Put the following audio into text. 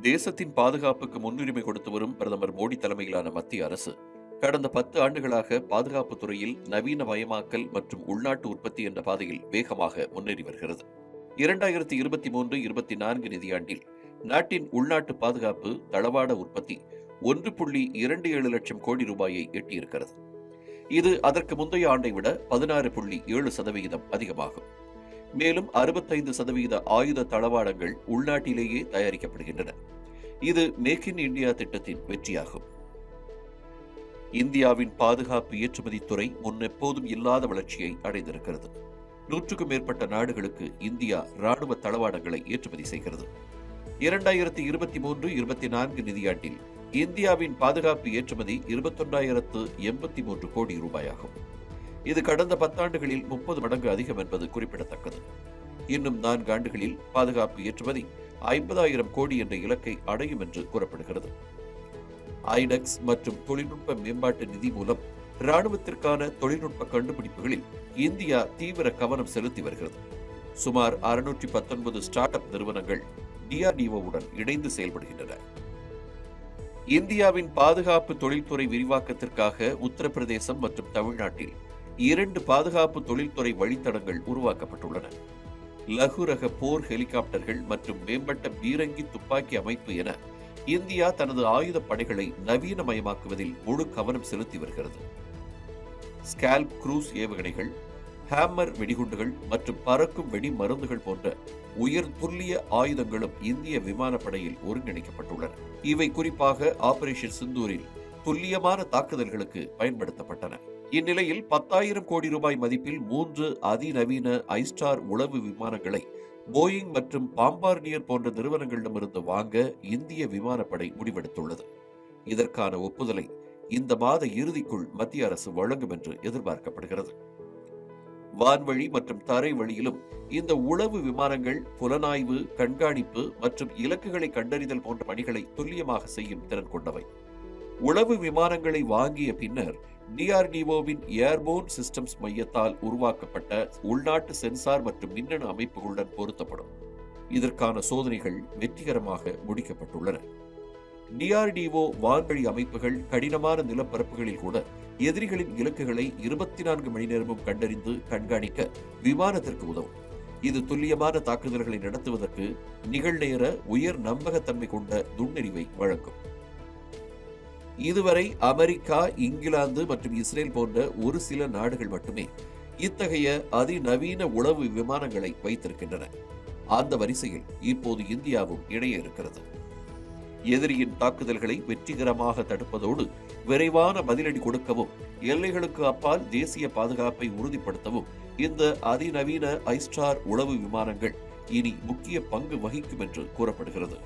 தேசத்தின் பாதுகாப்புக்கு முன்னுரிமை கொடுத்து வரும் பிரதமர் மோடி தலைமையிலான மத்திய அரசு கடந்த 10 ஆண்டுகளாக பாதுகாப்பு துறையில் நவீனமயமாக்கல் மற்றும் உள்நாட்டு உற்பத்தி என்ற பாதையில் வேகமாக முன்னேறி வருகிறது. 2023-24 நிதியாண்டில் நாட்டின் உள்நாட்டு பாதுகாப்பு தளவாட உற்பத்தி 1.27 லட்சம் கோடி ரூபாயை எட்டியிருக்கிறது. இது அதற்கு முந்தைய ஆண்டை விட 16.7% அதிகமாகும். மேலும் 65% ஆயுத தளவாடங்கள் உள்நாட்டிலேயே தயாரிக்கப்படுகின்றன. இது மேக் இன் இந்தியா திட்டத்தின் வெற்றியாகும். இந்தியாவின் பாதுகாப்பு ஏற்றுமதி துறை முன்னெப்போதும் இல்லாத வளர்ச்சியை அடைந்திருக்கிறது. 100க்கும் மேற்பட்ட நாடுகளுக்கு இந்தியா ராணுவ தளவாடங்களை ஏற்றுமதி செய்கிறது. 2023-24 நிதியாண்டில் இந்தியாவின் பாதுகாப்பு ஏற்றுமதி 21,083 கோடி ரூபாயாகும். இது கடந்த 10 ஆண்டுகளில் 30 மடங்கு அதிகம் என்பது குறிப்பிடத்தக்கது. இன்னும் 4 ஆண்டுகளில் பாதுகாப்பு ஏற்றுமதி 50,000 கோடி என்ற இலக்கை அடையும் என்று கூறப்படுகிறது. ஐடெக்ஸ் மற்றும் தொழில்நுட்ப மேம்பாட்டு நிதி மூலம் ராணுவத்திற்கான தொழில்நுட்ப கண்டுபிடிப்புகளில் இந்தியா தீவிர கவனம் செலுத்தி வருகிறது. சுமார் 619 ஸ்டார்ட் அப் நிறுவனங்கள் DRDOவுடன் இணைந்து செயல்படுகின்றன. இந்தியாவின் பாதுகாப்பு தொழில்துறை விரிவாக்கத்திற்காக உத்தரப்பிரதேசம் மற்றும் தமிழ்நாட்டில் 2 பாதுகாப்பு தொழில்துறை வழித்தடங்கள் உருவாக்கப்பட்டுள்ளன. லகு ரக போர் ஹெலிகாப்டர்கள் மற்றும் மேம்பட்ட பீரங்கி துப்பாக்கி அமைப்பு என இந்தியா தனது ஆயுத படைகளை நவீனமயமாக்குவதில் முழு கவனம் செலுத்தி வருகிறது. ஸ்கால்ப் குரூஸ் ஏவுகணைகள், ஹேம்மர் வெடிகுண்டுகள் மற்றும் பறக்கும் வெடி மருந்துகள் போன்ற உயர் துல்லிய ஆயுதங்களும் இந்திய விமானப்படையில் ஒருங்கிணைக்கப்பட்டுள்ளன. இவை குறிப்பாக ஆபரேஷன் சிந்தூரில் துல்லியமான தாக்குதல்களுக்கு பயன்படுத்தப்பட்டன. இந்நிலையில் 10,000 கோடி ரூபாய் மதிப்பில் 3 அதிநவீன ஐஸ்டார் உளவு விமானங்களை போயிங் மற்றும் பாம்பார்டியர் போன்ற நிறுவனங்களிடமிருந்து வாங்க இந்திய விமானப்படை முடிவெடுத்துள்ளது. இதற்கான ஒப்புதலை இந்த மாத இறுதிக்குள் மத்திய அரசு வழங்கும் என்று எதிர்பார்க்கப்படுகிறது. வான்வழி மற்றும் தரை வழியிலும் இந்த உளவு விமானங்கள் புலனாய்வு, கண்காணிப்பு மற்றும் இலக்குகளை கண்டறிதல் போன்ற பணிகளை துல்லியமாக செய்யும் திறன் கொண்டவை. உளவு விமானங்களை வாங்கிய பின்னர் DRDOவின் ஏர்போர்ன் சிஸ்டம்ஸ் மையத்தால் உருவாக்கப்பட்ட உள்நாட்டு சென்சார் மற்றும் மின்னணு அமைப்புகளுடன் பொருத்தப்படும். இதற்கான சோதனைகள் வெற்றிகரமாக முடிக்கப்பட்டுள்ளன. DRDO வான்வழி அமைப்புகள் கடினமான நிலப்பரப்புகளில் கூட எதிரிகளின் இலக்குகளை 24 மணி நேரமும் கண்டறிந்து கண்காணிக்க விமானத்திற்கு உதவும். இது துல்லியமான தாக்குதல்களை நடத்துவதற்கு நிகழ்நேர உயர் நம்பகத்தன்மை கொண்ட நுண்ணறிவை வழங்கும். இதுவரை அமெரிக்கா, இங்கிலாந்து மற்றும் இஸ்ரேல் போன்ற ஒரு சில நாடுகள் மட்டுமே இத்தகைய அதிநவீன உளவு விமானங்களை வைத்திருக்கின்றன. அந்த வரிசையில் இப்போது இந்தியாவும் இணைய இருக்கிறது. எதிரியின் தாக்குதல்களை வெற்றிகரமாக தடுப்பதோடு விரைவான பதிலடி கொடுக்கவும், எல்லைகளுக்கு அப்பால் தேசிய பாதுகாப்பை உறுதிப்படுத்தவும் இந்த அதிநவீன ஐஸ்டார் உளவு விமானங்கள் இனி முக்கிய பங்கு வகிக்கும் என்று கூறப்படுகிறது.